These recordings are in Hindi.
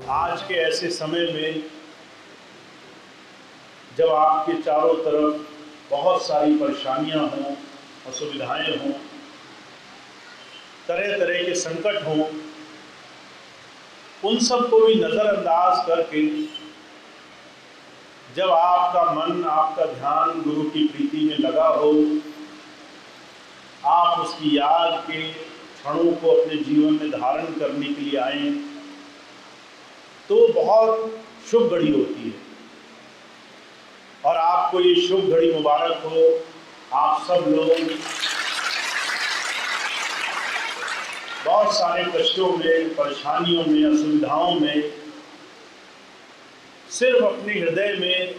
आज के ऐसे समय में जब आपके चारों तरफ बहुत सारी परेशानियां हों, असुविधाएं हों, तरह तरह के संकट हों, उन सब को भी नज़रअंदाज करके जब आपका मन, आपका ध्यान गुरु की प्रीति में लगा हो, आप उसकी याद के क्षणों को अपने जीवन में धारण करने के लिए आएं, तो बहुत शुभ घड़ी होती है। और आपको ये शुभ घड़ी मुबारक हो। आप सब लोग बहुत सारे कष्टों में, परेशानियों में, असुविधाओं में सिर्फ अपने हृदय में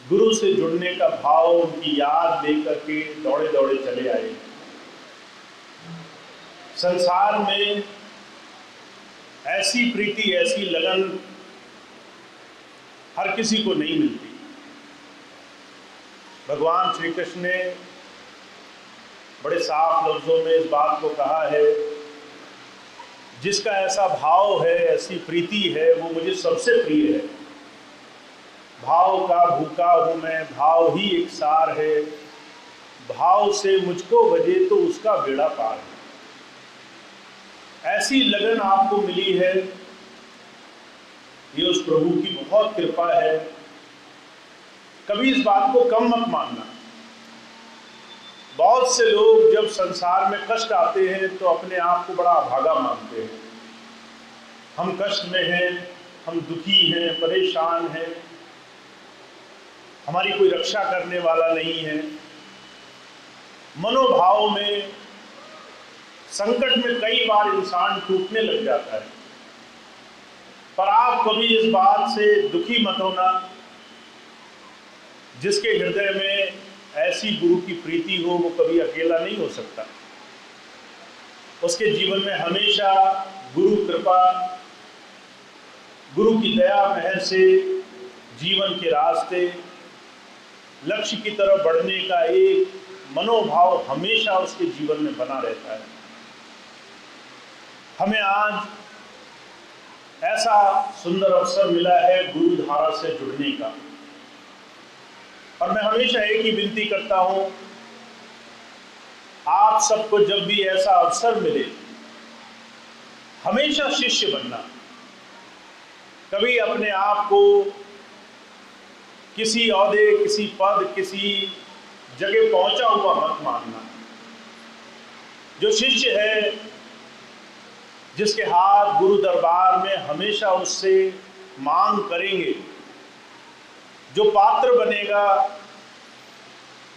गुरु से जुड़ने का भाव, उनकी याद लेकर के दौड़े दौड़े चले आए। संसार में ऐसी प्रीति, ऐसी लगन हर किसी को नहीं मिलती। भगवान श्री कृष्ण ने बड़े साफ लफ्जों में इस बात को कहा है, जिसका ऐसा भाव है, ऐसी प्रीति है, वो मुझे सबसे प्रिय है। भाव का भूखा हूँ मैं, भाव ही एक सार है, भाव से मुझको भजे तो उसका बेड़ा पार है। ऐसी लगन आपको मिली है, ये उस प्रभु की बहुत कृपा है। कभी इस बात को कम मत मानना। बहुत से लोग जब संसार में कष्ट आते हैं तो अपने आप को बड़ा अभागा मानते हैं। हम कष्ट में हैं, हम दुखी हैं, परेशान हैं, हमारी कोई रक्षा करने वाला नहीं है। मनोभाव में, संकट में कई बार इंसान टूटने लग जाता है। पर आप कभी इस बात से दुखी मत होना। जिसके हृदय में ऐसी गुरु की प्रीति हो, वो कभी अकेला नहीं हो सकता। उसके जीवन में हमेशा गुरु कृपा, गुरु की दया महर से जीवन के रास्ते, लक्ष्य की तरफ बढ़ने का एक मनोभाव हमेशा उसके जीवन में बना रहता है। हमें आज ऐसा सुंदर अवसर मिला है गुरु धारा से जुड़ने का, और मैं हमेशा एक ही विनती करता हूं, आप सबको जब भी ऐसा अवसर मिले, हमेशा शिष्य बनना। कभी अपने आप को किसी ओहदे, किसी पद, किसी जगह पहुंचा हुआ मत मानना। जो शिष्य है, जिसके हाथ गुरु दरबार में हमेशा उससे मांग करेंगे, जो पात्र बनेगा,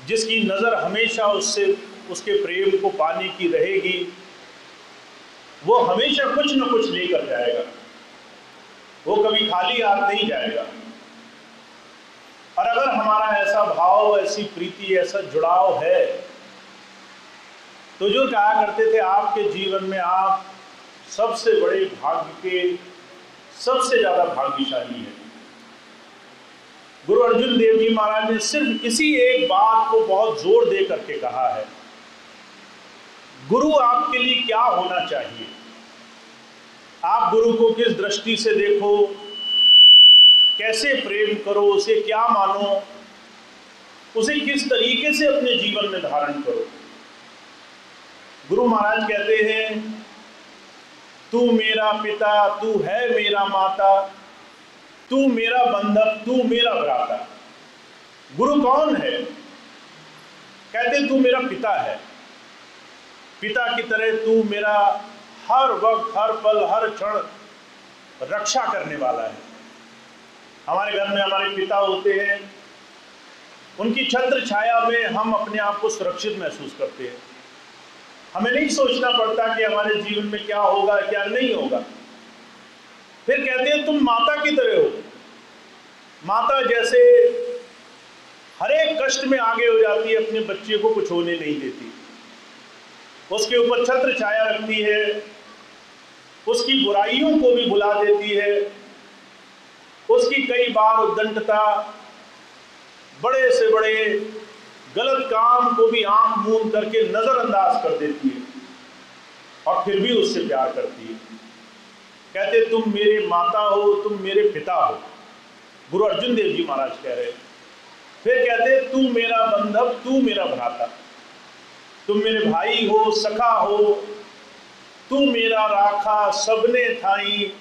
जिसकी नज़र हमेशा उससे, उसके प्रेम को पाने की रहेगी, वो हमेशा कुछ न कुछ लेकर जाएगा। वो कभी खाली हाथ नहीं जाएगा। और अगर हमारा ऐसा भाव, ऐसी प्रीति, ऐसा जुड़ाव है, तो जो कहा करते थे आपके जीवन में आप सबसे बड़े भाग्य के, सबसे ज्यादा भाग्यशाली हैं। गुरु अर्जुन देव जी महाराज ने सिर्फ इसी एक बात को बहुत जोर दे करके कहा है, गुरु आपके लिए क्या होना चाहिए। आप गुरु को किस दृष्टि से देखो, कैसे प्रेम करो, उसे क्या मानो, उसे किस तरीके से अपने जीवन में धारण करो। गुरु महाराज कहते हैं, तू मेरा पिता, तू है मेरा माता, तू मेरा बंधक, तू मेरा भ्राता। गुरु कौन है? कहते तू मेरा पिता है। पिता की तरह तू मेरा हर वक्त, हर पल, हर क्षण रक्षा करने वाला है। हमारे घर में हमारे पिता होते हैं, उनकी छत्र छाया में हम अपने आप को सुरक्षित महसूस करते हैं। हमें नहीं सोचना पड़ता कि हमारे जीवन में क्या होगा, क्या नहीं होगा। फिर कहते हैं तुम माता की तरह हो। माता जैसे हर एक कष्ट में आगे हो जाती है, अपने बच्चे को कुछ होने नहीं देती, उसके ऊपर छत्र छाया रखती है, उसकी बुराइयों को भी भुला देती है, उसकी कई बार उद्दंडता, बड़े से बड़े गलत काम को भी आंख मूंद करके नजरअंदाज कर देती है, और फिर भी उससे प्यार करती है। कहते तुम मेरे माता हो, तुम मेरे पिता हो, गुरु अर्जुन देव जी महाराज कह रहे। फिर कहते तू मेरा बंधव, तू मेरा भ्राता, तुम मेरे भाई हो, सखा हो, तू मेरा राखा सबने थाई,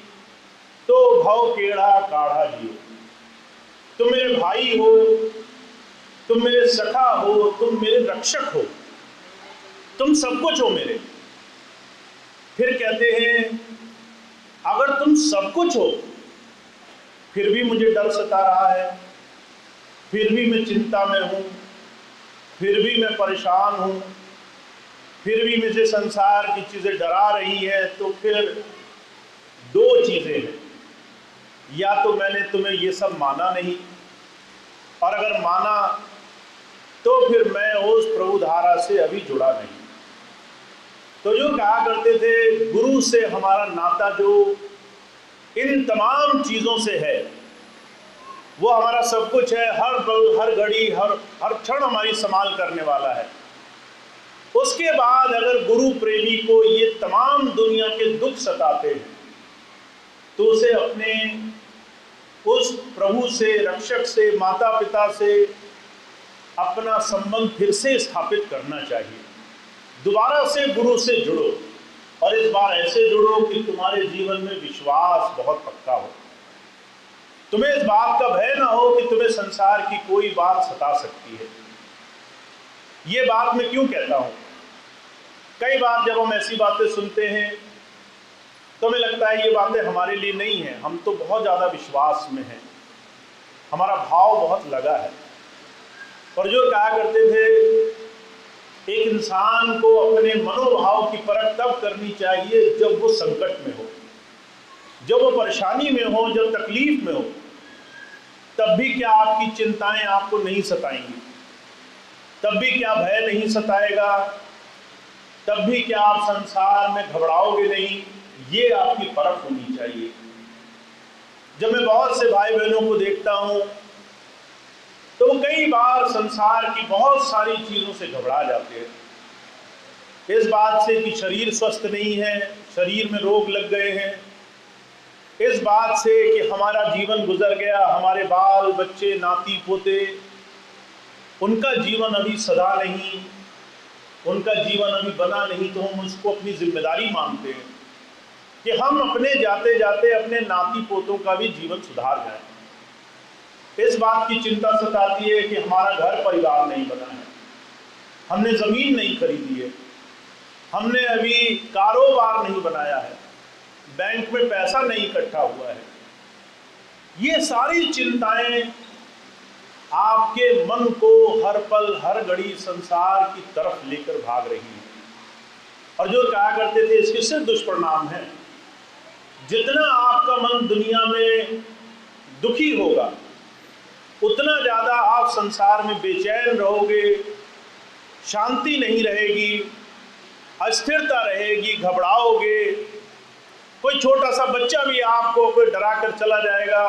तो भव केड़ा काढ़ा जियो। तुम मेरे भाई हो, तुम मेरे सखा हो, तुम मेरे रक्षक हो, तुम सब कुछ हो मेरे। फिर कहते हैं अगर तुम सब कुछ हो फिर भी मुझे डर सता रहा है, फिर भी मैं चिंता में हूं, फिर भी मैं परेशान हूं, फिर भी मुझे संसार की चीजें डरा रही है, तो फिर दो चीजें हैं, या तो मैंने तुम्हें ये सब माना नहीं, और अगर माना तो फिर मैं उस प्रभु धारा से अभी जुड़ा नहीं। तो जो कहा करते थे गुरु से हमारा नाता जो इन तमाम चीजों से है, वो हमारा सब कुछ है, हर पल, हर घड़ी, हर क्षण हमारी संभाल करने वाला है। उसके बाद अगर गुरु प्रेमी को ये तमाम दुनिया के दुख सताते हैं तो उसे अपने उस प्रभु से, रक्षक से, माता पिता से अपना संबंध फिर से स्थापित करना चाहिए। दोबारा से गुरु से जुड़ो, और इस बार ऐसे जुड़ो कि तुम्हारे जीवन में विश्वास बहुत पक्का हो, तुम्हें इस बात का भय ना हो कि तुम्हें संसार की कोई बात सता सकती है। ये बात मैं क्यों कहता हूं? कई बार जब हम ऐसी बातें सुनते हैं तो हमें लगता है ये बातें हमारे लिए नहीं है, हम तो बहुत ज्यादा विश्वास में हैं, हमारा भाव बहुत लगा है। और जो कहा करते थे एक इंसान को अपने मनोभाव की परख तब करनी चाहिए जब वो संकट में हो, जब वो परेशानी में हो, जब तकलीफ में हो, तब भी क्या आपकी चिंताएं आपको नहीं सताएंगी, तब भी क्या भय नहीं सताएगा, तब भी क्या आप संसार में घबराओगे नहीं, ये आपकी परख होनी चाहिए। जब मैं बहुत से भाई बहनों को देखता हूं तो वो कई बार संसार की बहुत सारी चीजों से घबरा जाते हैं, इस बात से कि शरीर स्वस्थ नहीं है, शरीर में रोग लग गए हैं, इस बात से कि हमारा जीवन गुजर गया, हमारे बाल बच्चे नाती पोते उनका जीवन अभी सदा नहीं, उनका जीवन अभी बना नहीं, तो हम उसको अपनी जिम्मेदारी मानते हैं कि हम अपने जाते जाते अपने नाती पोतों का भी जीवन सुधार जाए। इस बात की चिंता सताती है कि हमारा घर परिवार नहीं बना है, हमने जमीन नहीं खरीदी है, हमने अभी कारोबार नहीं बनाया है, बैंक में पैसा नहीं इकट्ठा हुआ है। ये सारी चिंताएं आपके मन को हर पल हर घड़ी संसार की तरफ लेकर भाग रही हैं। और जो कहा करते थे इसके सिर्फ दुष्परिणाम है। जितना आपका मन दुनिया में दुखी होगा उतना ज्यादा आप संसार में बेचैन रहोगे, शांति नहीं रहेगी, अस्थिरता रहेगी, घबराओगे। कोई छोटा सा बच्चा भी आपको कोई डरा कर चला जाएगा।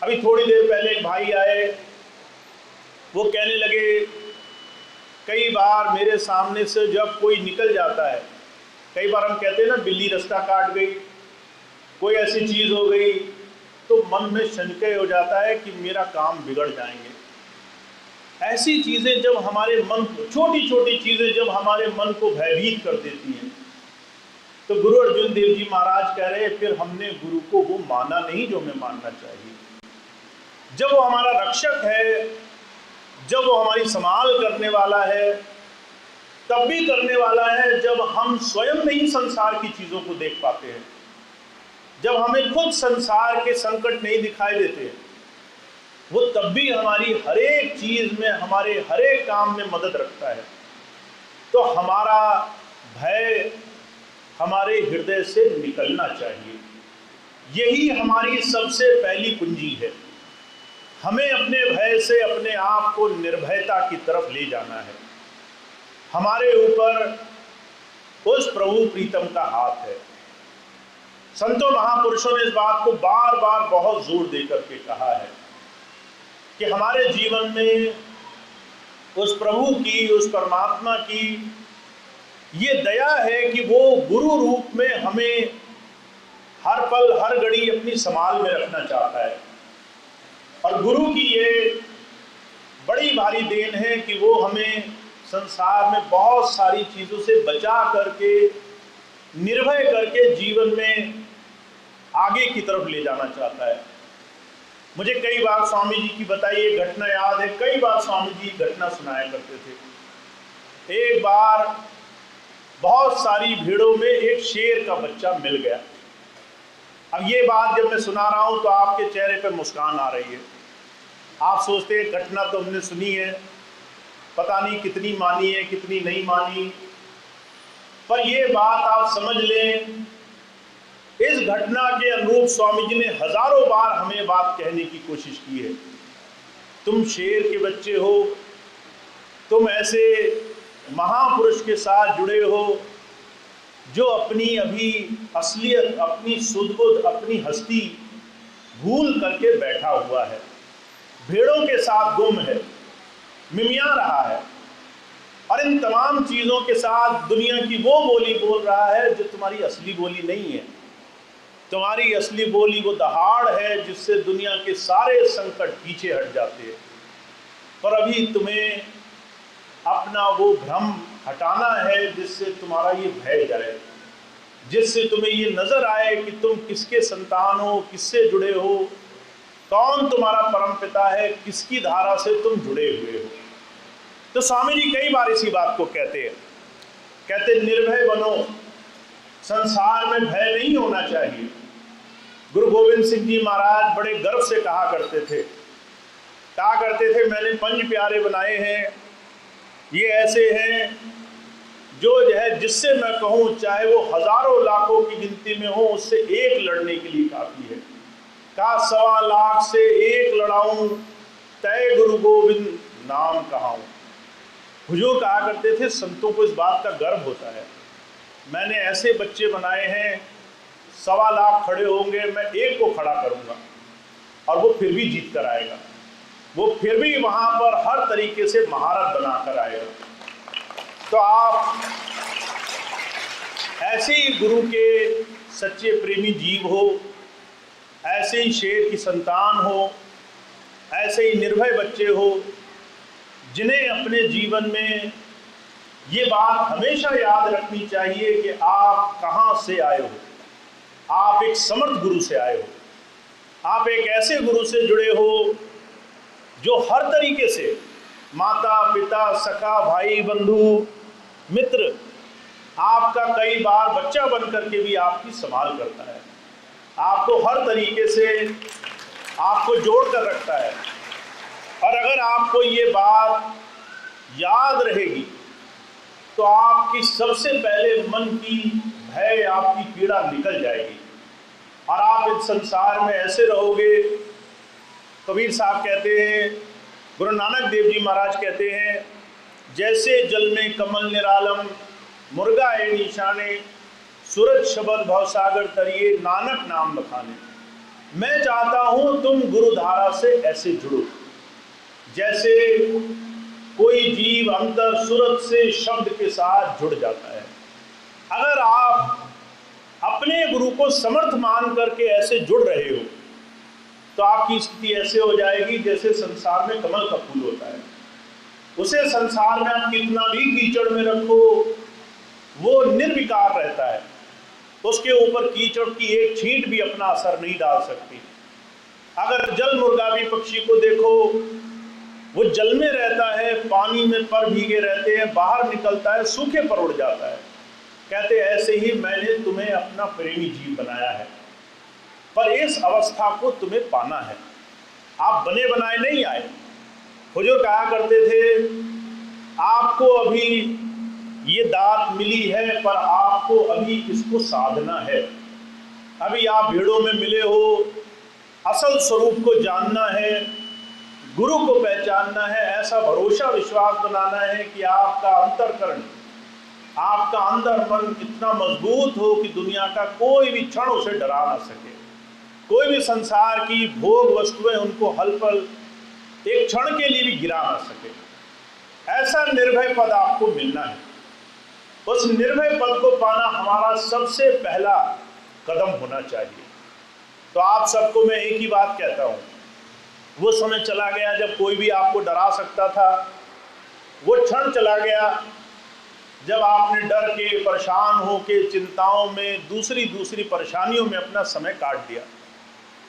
अभी थोड़ी देर पहले एक भाई आए, वो कहने लगे कई बार मेरे सामने से जब कोई निकल जाता है, कई बार हम कहते हैं ना बिल्ली रास्ता काट गई, कोई ऐसी चीज हो गई, तो मन में संशय हो जाता है कि मेरा काम बिगड़ जाएंगे। ऐसी चीजें जब हमारे मन को, छोटी छोटी चीजें जब हमारे मन को भयभीत कर देती हैं, तो गुरु अर्जुन देव जी महाराज कह रहे फिर हमने गुरु को वो माना नहीं जो हमें मानना चाहिए। जब वो हमारा रक्षक है, जब वो हमारी संभाल करने वाला है, तब भी करने वाला है जब हम स्वयं नहीं संसार की चीजों को देख पाते हैं, जब हमें खुद संसार के संकट नहीं दिखाई देते, वो तब भी हमारी हर एक चीज में, हमारे हर एक काम में मदद रखता है। तो हमारा भय हमारे हृदय से निकलना चाहिए। यही हमारी सबसे पहली कुंजी है। हमें अपने भय से अपने आप को निर्भयता की तरफ ले जाना है। हमारे ऊपर उस प्रभु प्रीतम का हाथ है। संतों महापुरुषों ने इस बात को बार बार बहुत जोर देकर के कहा है कि हमारे जीवन में उस प्रभु की, उस परमात्मा की ये दया है कि वो गुरु रूप में हमें हर पल हर घड़ी अपनी संभाल में रखना चाहता है। और गुरु की ये बड़ी भारी देन है कि वो हमें संसार में बहुत सारी चीज़ों से बचा करके, निर्भय करके जीवन में आगे की तरफ ले जाना चाहता है। मुझे कई बार स्वामी जी की बताई एक घटना याद है। कई बार स्वामी जी घटना सुनाया करते थे। एक बार बहुत सारी भीड़ों में एक शेर का बच्चा मिल गया। अब ये बात जब मैं सुना रहा हूं तो आपके चेहरे पर मुस्कान आ रही है। आप सोचते हैं घटना तो हमने सुनी है, पता नहीं कितनी मानी है कितनी नहीं मानी, पर ये बात आप समझ लें, इस घटना के अनुरूप स्वामी जी ने हजारों बार हमें बात कहने की कोशिश की है। तुम शेर के बच्चे हो, तुम ऐसे महापुरुष के साथ जुड़े हो जो अपनी अभी असलियत, अपनी सुध-बुध, अपनी हस्ती भूल करके बैठा हुआ है, भेड़ों के साथ गुम है, मिमिया रहा है, और इन तमाम चीज़ों के साथ दुनिया की वो बोली बोल रहा है जो तुम्हारी असली बोली नहीं है। तुम्हारी असली बोली वो दहाड़ है जिससे दुनिया के सारे संकट पीछे हट जाते हैं। पर अभी तुम्हें अपना वो भ्रम हटाना है जिससे तुम्हारा ये भय जाए, जिससे तुम्हें ये नजर आए कि तुम किसके संतान हो, किससे जुड़े हो, कौन तुम्हारा परम पिता है, किसकी धारा से तुम जुड़े हुए हो। तो स्वामी जी कई बार इसी बात को कहते हैं, कहते निर्भय बनो, संसार में भय नहीं होना चाहिए। गुरु गोविंद सिंह जी महाराज बड़े गर्व से कहा करते थे मैंने 5 प्यारे बनाए हैं, ये ऐसे हैं जो है जिससे मैं कहूँ चाहे वो हजारों लाखों की गिनती में हो, उससे एक लड़ने के लिए काफ़ी है। का 1.25 लाख से एक लड़ाऊं, तय गुरु गोविंद नाम कहाऊं। हुजूर कहा करते थे संतों को इस बात का गर्व होता है, मैंने ऐसे बच्चे बनाए हैं 1.25 लाख खड़े होंगे, मैं एक को खड़ा करूंगा और वो फिर भी जीत कर आएगा, वो फिर भी वहां पर हर तरीके से महारत बनाकर आएगा। तो आप ऐसे ही गुरु के सच्चे प्रेमी जीव हो, ऐसे ही शेर की संतान हो, ऐसे ही निर्भय बच्चे हो जिन्हें अपने जीवन में ये बात हमेशा याद रखनी चाहिए कि आप कहाँ से आए हो। आप एक समर्थ गुरु से आए हो, आप एक ऐसे गुरु से जुड़े हो जो हर तरीके से माता पिता सखा भाई बंधु मित्र आपका कई बार बच्चा बन करके भी आपकी संभाल करता है, आपको हर तरीके से आपको जोड़ कर रखता है। और अगर आपको ये बात याद रहेगी तो आपकी सबसे पहले मन की भय, आपकी पीड़ा निकल जाएगी और आप इस संसार में ऐसे रहोगे। कबीर साहब कहते हैं, गुरु नानक देव जी महाराज कहते हैं, जैसे जल में कमल निरालम, मुर्गा है निशाने, सूरज शबद भवसागर तरिए, नानक नाम बखाने। मैं चाहता हूं तुम गुरु धारा से ऐसे जुड़ो जैसे कोई जीव अंतर सूरज से शब्द के साथ जुड़ जाता है। अगर आप अपने गुरु को समर्थ मान करके ऐसे जुड़ रहे हो तो आपकी स्थिति ऐसे हो जाएगी जैसे संसार में कमल का फूल होता है। उसे संसार में आप कितना भी कीचड़ में रखो वो निर्विकार रहता है, उसके ऊपर कीचड़ की एक छींट भी अपना असर नहीं डाल सकती। अगर जल मुर्गावी पक्षी को देखो, वो जल में रहता है, पानी में पर भीगे रहते हैं, बाहर निकलता है सूखे पर उड़ जाता है। कहते ऐसे ही मैंने तुम्हें अपना प्रेमी जीव बनाया है, पर इस अवस्था को तुम्हें पाना है, आप बने बनाए नहीं आए। हुजूर कहा करते थे आपको अभी ये दात मिली है पर आपको अभी इसको साधना है। अभी आप भीड़ों में मिले हो, असल स्वरूप को जानना है, गुरु को पहचानना है, ऐसा भरोसा विश्वास बनाना है कि आपका अंतरकरण, आपका अंदर मन इतना मजबूत हो कि दुनिया का कोई भी क्षण उसे डरा ना सके, कोई भी संसार की भोग वस्तुएं उनको हल पल एक क्षण के लिए भी गिरा ना सके। ऐसा निर्भय पद आपको मिलना है। उस निर्भय पद को पाना हमारा सबसे पहला कदम होना चाहिए। तो आप सबको मैं एक ही बात कहता हूँ, वो समय चला गया जब कोई भी आपको डरा सकता था। वो क्षण चला गया जब आपने डर के, परेशान हो के, चिंताओं में, दूसरी दूसरी परेशानियों में अपना समय काट दिया।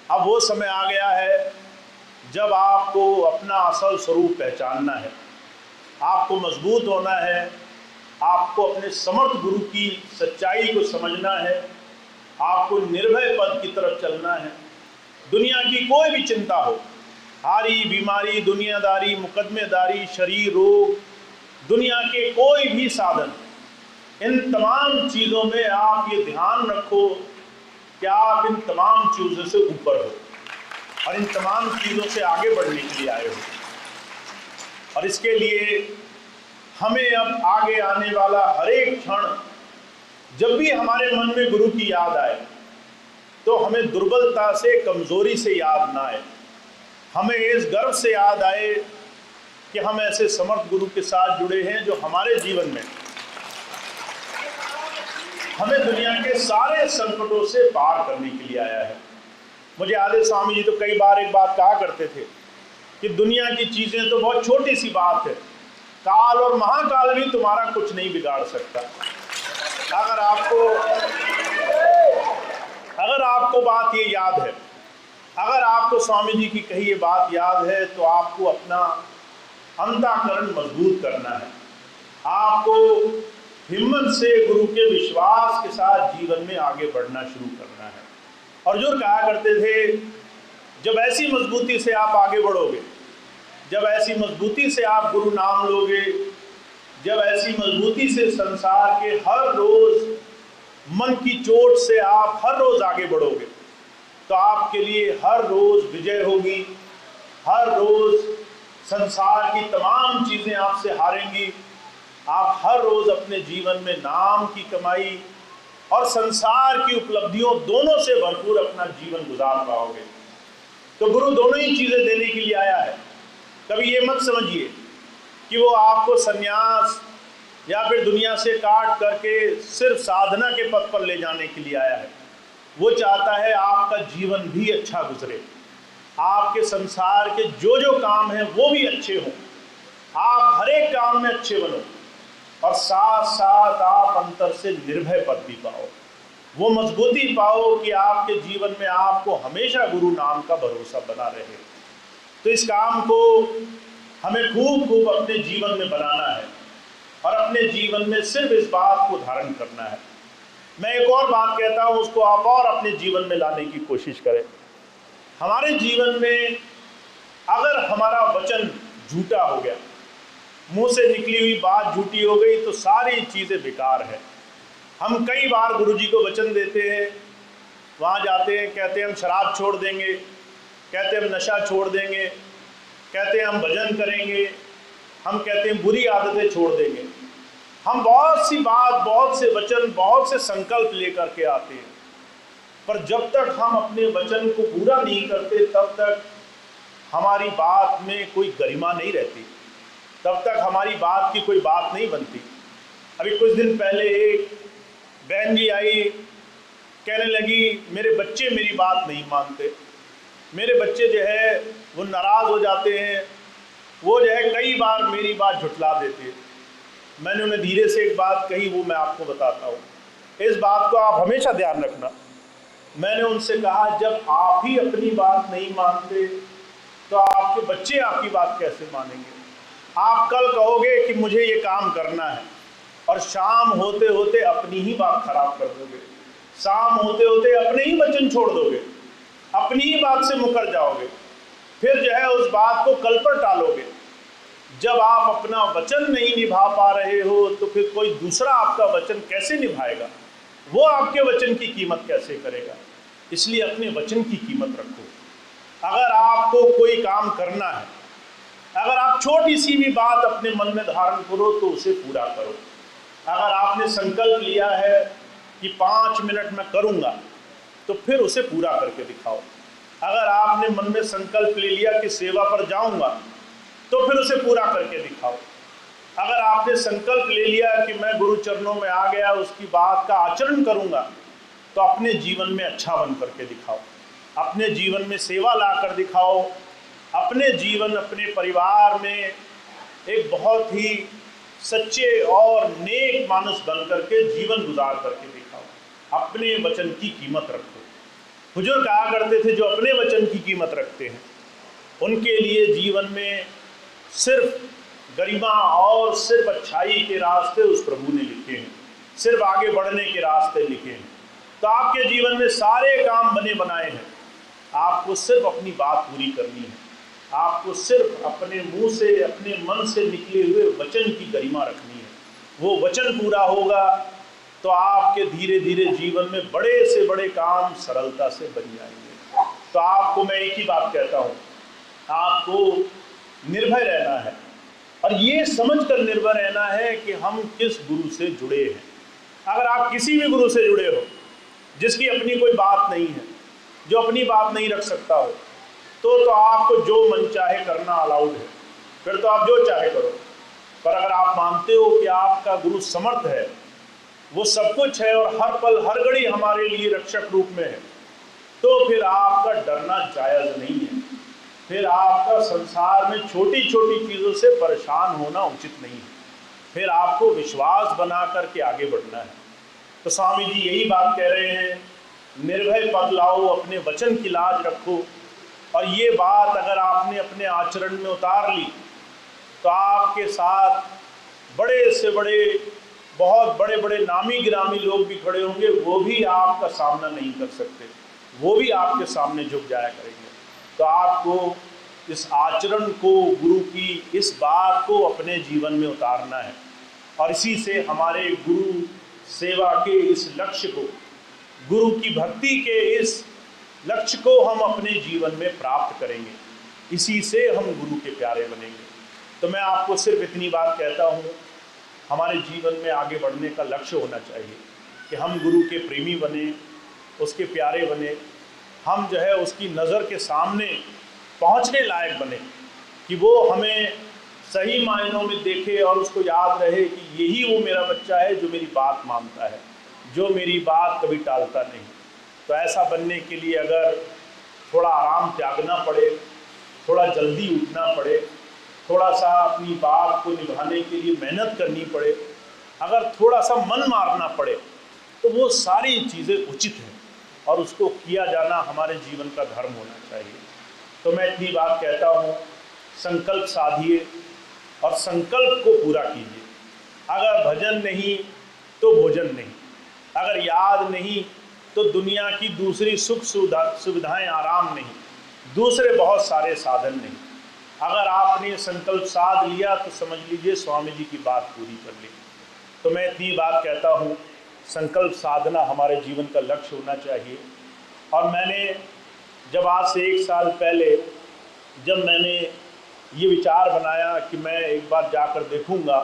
अब वो समय आ गया है जब आपको अपना असल स्वरूप पहचानना है, आपको मजबूत होना है, आपको अपने समर्थ गुरु की सच्चाई को समझना है, आपको निर्भय पद की तरफ चलना है। दुनिया की कोई भी चिंता हो, हारी, बीमारी, दुनियादारी, मुकदमेदारी, शरीर, रोग, दुनिया के कोई भी साधन, इन तमाम चीज़ों में आप ये ध्यान रखो कि आप इन तमाम चीज़ों से ऊपर हो और इन तमाम चीज़ों से आगे बढ़ने के लिए आए हो। और इसके लिए हमें अब आगे आने वाला हर एक क्षण, जब भी हमारे मन में गुरु की याद आए, तो हमें दुर्बलता से, कमजोरी से याद ना आए, हमें इस गर्व से याद आए कि हम ऐसे समर्थ गुरु के साथ जुड़े हैं जो हमारे जीवन में हमें दुनिया के सारे संकटों से पार करने के लिए आया है। मुझे याद है, स्वामी जी तो कई बार एक बात कहा करते थे कि दुनिया की चीजें तो बहुत छोटी सी बात है, काल और महाकाल भी तुम्हारा कुछ नहीं बिगाड़ सकता। अगर आपको बात ये याद है, अगर आपको स्वामी जी की कही ये बात याद है, तो आपको अपना अंतःकरण मजबूत करना है, आपको हिम्मत से गुरु के विश्वास के साथ जीवन में आगे बढ़ना शुरू करना है। और जो कहा करते थे, जब ऐसी मजबूती से आप आगे बढ़ोगे, जब ऐसी मजबूती से आप गुरु नाम लोगे, जब ऐसी मजबूती से संसार के हर रोज मन की चोट से आप हर रोज आगे बढ़ोगे, तो आपके लिए हर रोज विजय होगी, हर रोज संसार की तमाम चीजें आपसे हारेंगी। आप हर रोज अपने जीवन में नाम की कमाई और संसार की उपलब्धियों दोनों से भरपूर अपना जीवन गुजार पाओगे। तो गुरु दोनों ही चीजें देने के लिए आया है। कभी ये मत समझिए कि वो आपको सन्यास या फिर दुनिया से काट करके सिर्फ साधना के पथ पर ले जाने के लिए आया है। वो चाहता है आपका जीवन भी अच्छा गुजरे, आपके संसार के जो जो काम हैं वो भी अच्छे हों, आप हर एक काम में अच्छे बनो और साथ साथ आप अंतर से निर्भय पद भी पाओ, वो मजबूती पाओ कि आपके जीवन में आपको हमेशा गुरु नाम का भरोसा बना रहे। तो इस काम को हमें खूब खूब अपने जीवन में बनाना है और अपने जीवन में सिर्फ इस बात को धारण करना है। मैं एक और बात कहता हूँ, उसको आप और अपने जीवन में लाने की कोशिश करें। हमारे जीवन में अगर हमारा वचन झूठा हो गया, मुंह से निकली हुई बात झूठी हो गई, तो सारी चीज़ें बेकार है। हम कई बार गुरुजी को वचन देते हैं, वहाँ जाते हैं, कहते हैं हम शराब छोड़ देंगे, कहते हैं हम नशा छोड़ देंगे, कहते हैं हम भजन करेंगे, हम कहते हैं बुरी आदतें छोड़ देंगे। हम बहुत सी बात, बहुत से वचन, बहुत से संकल्प लेकर के आते हैं, पर जब तक हम अपने वचन को पूरा नहीं करते तब तक हमारी बात में कोई गरिमा नहीं रहती, तब तक हमारी बात की कोई बात नहीं बनती। अभी कुछ दिन पहले एक बहन जी आई, कहने लगी मेरे बच्चे मेरी बात नहीं मानते, मेरे बच्चे जो है वो नाराज़ हो जाते हैं, वो जो है कई बार मेरी बात झुठला देते हैं। मैंने उन्हें धीरे से एक बात कही, वो मैं आपको बताता हूँ, इस बात को आप हमेशा ध्यान रखना। मैंने उनसे कहा, जब आप ही अपनी बात नहीं मानते तो आपके बच्चे आपकी बात कैसे मानेंगे? आप कल कहोगे कि मुझे ये काम करना है और शाम होते होते अपनी ही बात खराब कर दोगे, शाम होते होते अपने ही वचन छोड़ दोगे, अपनी ही बात से मुकर जाओगे, फिर जो है उस बात को कल पर टालोगे। जब आप अपना वचन नहीं निभा पा रहे हो तो फिर कोई दूसरा आपका वचन कैसे निभाएगा? वो आपके वचन की कीमत कैसे करेगा? इसलिए अपने वचन की कीमत रखो। अगर आपको कोई काम करना है, अगर आप छोटी सी भी बात अपने मन में धारण करो तो उसे पूरा करो। अगर आपने संकल्प लिया है कि 5 मिनट में करूँगा, तो फिर उसे पूरा करके दिखाओ। अगर आपने मन में संकल्प ले लिया कि सेवा पर जाऊँगा, तो फिर उसे पूरा करके दिखाओ। अगर आपने संकल्प ले लिया कि मैं गुरु चरणों में आ गया, उसकी बात का आचरण करूँगा, तो अपने जीवन में अच्छा बन करके दिखाओ, अपने जीवन में सेवा ला कर दिखाओ, अपने जीवन अपने परिवार में एक बहुत ही सच्चे और नेक मानुष बन करके जीवन गुजार करके दिखाओ। अपने वचन की कीमत रखो। बुजुर्ग कहा करते थे, जो अपने वचन की कीमत रखते हैं उनके लिए जीवन में सिर्फ गरिमा और सिर्फ अच्छाई के रास्ते उस प्रभु ने लिखे हैं, सिर्फ आगे बढ़ने के रास्ते लिखे हैं। तो आपके जीवन में सारे काम बने बनाए हैं, आपको सिर्फ अपनी बात पूरी करनी है, आपको सिर्फ अपने मुंह से अपने मन से निकले हुए वचन की गरिमा रखनी है। वो वचन पूरा होगा तो आपके धीरे धीरे जीवन में बड़े से बड़े काम सरलता से बन जाएंगे। तो आपको मैं एक ही बात कहता हूँ, आपको निर्भय रहना है और ये समझकर निर्भय रहना है कि हम किस गुरु से जुड़े हैं। अगर आप किसी भी गुरु से जुड़े हो जिसकी अपनी कोई बात नहीं है, जो अपनी बात नहीं रख सकता हो, तो आपको जो मन चाहे करना अलाउड है, फिर तो आप जो चाहे करो। पर अगर आप मानते हो कि आपका गुरु समर्थ है, वो सब कुछ है और हर पल हर घड़ी हमारे लिए रक्षक रूप में है, तो फिर आपका डरना जायज़ नहीं है, फिर आपका संसार में छोटी छोटी चीज़ों से परेशान होना उचित नहीं है, फिर आपको विश्वास बना करके आगे बढ़ना है। तो स्वामी जी यही बात कह रहे हैं, निर्भय पद लाओ, अपने वचन की लाज रखो। और ये बात अगर आपने अपने आचरण में उतार ली तो आपके साथ बड़े से बड़े, बहुत बड़े बड़े नामी गिरामी लोग भी खड़े होंगे, वो भी आपका सामना नहीं कर सकते, वो भी आपके सामने झुक जाया करेंगे। तो आपको इस आचरण को, गुरु की इस बात को अपने जीवन में उतारना है और इसी से हमारे गुरु सेवा के इस लक्ष्य को, गुरु की भक्ति के इस लक्ष्य को हम अपने जीवन में प्राप्त करेंगे, इसी से हम गुरु के प्यारे बनेंगे। तो मैं आपको सिर्फ इतनी बात कहता हूँ, हमारे जीवन में आगे बढ़ने का लक्ष्य होना चाहिए कि हम गुरु के प्रेमी बने, उसके प्यारे बने, हम जो है उसकी नज़र के सामने पहुँचने लायक बने कि वो हमें सही मायनों में देखे और उसको याद रहे कि यही वो मेरा बच्चा है जो मेरी बात मानता है, जो मेरी बात कभी टालता नहीं। तो ऐसा बनने के लिए अगर थोड़ा आराम त्यागना पड़े, थोड़ा जल्दी उठना पड़े, थोड़ा सा अपनी बात को निभाने के लिए मेहनत करनी पड़े, अगर थोड़ा सा मन मारना पड़े, तो वो सारी चीज़ें उचित हैं और उसको किया जाना हमारे जीवन का धर्म होना चाहिए। तो मैं इतनी बात कहता हूँ, संकल्प साधिए और संकल्प को पूरा कीजिए। अगर भजन नहीं तो भोजन नहीं, अगर याद नहीं तो दुनिया की दूसरी सुख सुविधाएं आराम नहीं, दूसरे बहुत सारे साधन नहीं। अगर आपने संकल्प साध लिया तो समझ लीजिए स्वामी जी की बात पूरी कर ली। तो मैं इतनी बात कहता हूँ, संकल्प साधना हमारे जीवन का लक्ष्य होना चाहिए। और मैंने जब आज से 1 साल पहले जब मैंने ये विचार बनाया कि मैं एक बार जाकर देखूंगा,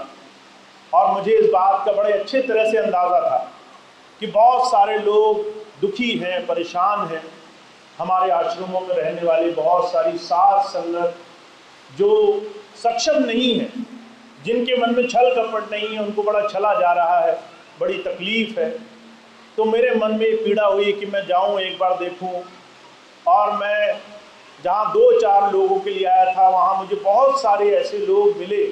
और मुझे इस बात का बड़े अच्छे तरह से अंदाज़ा था कि बहुत सारे लोग दुखी हैं, परेशान हैं, हमारे आश्रमों में रहने वाली बहुत सारी साध संगत जो सक्षम नहीं है, जिनके मन में छल कपट नहीं है, उनको बड़ा छला जा रहा है, बड़ी तकलीफ़ है। तो मेरे मन में पीड़ा हुई कि मैं जाऊं, एक बार देखूं। और मैं जहां 2-4 लोगों के लिए आया था, वहां मुझे बहुत सारे ऐसे लोग मिले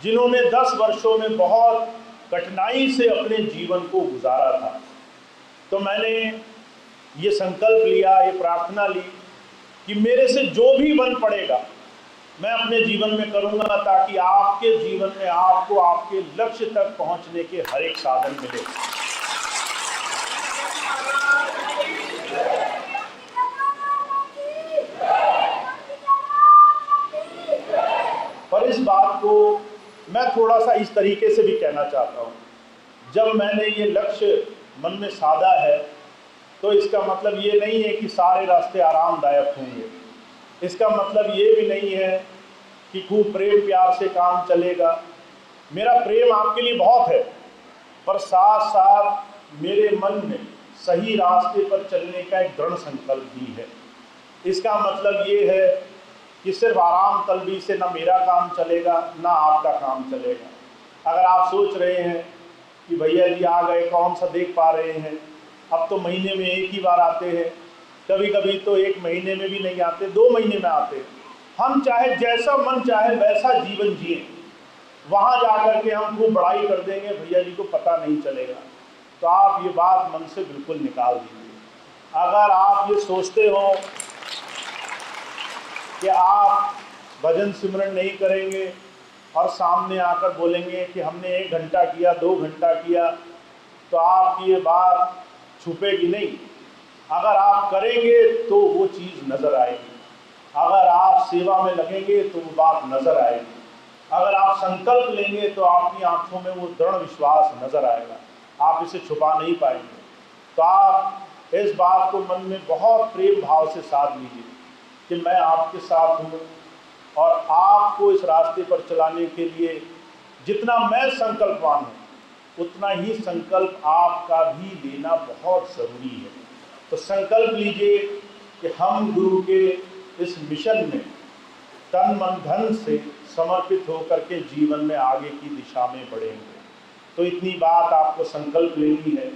जिन्होंने 10 वर्षों में बहुत कठिनाई से अपने जीवन को गुजारा था। तो मैंने ये संकल्प लिया, ये प्रार्थना ली कि मेरे से जो भी बन पड़ेगा मैं अपने जीवन में करूंगा, ताकि आपके जीवन में आपको आपके लक्ष्य तक पहुंचने के हर एक साधन मिले। पर इस बात को मैं थोड़ा सा इस तरीके से भी कहना चाहता हूँ, जब मैंने ये लक्ष्य मन में साधा है तो इसका मतलब ये नहीं है कि सारे रास्ते आरामदायक होंगे। इसका मतलब ये भी नहीं है कि खूब प्रेम प्यार से काम चलेगा। मेरा प्रेम आपके लिए बहुत है, पर साथ साथ मेरे मन में सही रास्ते पर चलने का एक दृढ़ संकल्प भी है। इसका मतलब ये है कि सिर्फ आराम तलबी से ना मेरा काम चलेगा ना आपका काम चलेगा। अगर आप सोच रहे हैं कि भैया जी आ गए, कौन सा देख पा रहे हैं, अब तो महीने में एक ही बार आते हैं, कभी कभी तो 1 महीने में भी नहीं आते, 2 महीने में आते हैं। हम चाहे जैसा मन चाहे वैसा जीवन जिए, वहाँ जाकर के हम खूब बड़ाई कर देंगे, भैया जी को पता नहीं चलेगा। तो आप ये बात मन से बिल्कुल निकाल दीजिए। अगर आप ये सोचते हो कि आप भजन सिमरन नहीं करेंगे और सामने आकर बोलेंगे कि हमने 1 घंटा किया, 2 घंटा किया, तो आपकी ये बात छुपेगी नहीं। अगर आप करेंगे तो वो चीज़ नज़र आएगी, अगर आप सेवा में लगेंगे तो वो बात नज़र आएगी, अगर आप संकल्प लेंगे तो आपकी आंखों में वो दृढ़ विश्वास नज़र आएगा, आप इसे छुपा नहीं पाएंगे। तो आप इस बात को मन में बहुत प्रेम भाव से साध लीजिए कि मैं आपके साथ हूँ, और आपको इस रास्ते पर चलाने के लिए जितना मैं संकल्पवान हूँ, उतना ही संकल्प आपका भी लेना बहुत ज़रूरी है। तो संकल्प लीजिए कि हम गुरु के इस मिशन में तन मन धन से समर्पित होकर के जीवन में आगे की दिशा में बढ़ेंगे। तो इतनी बात आपको संकल्प लेनी है।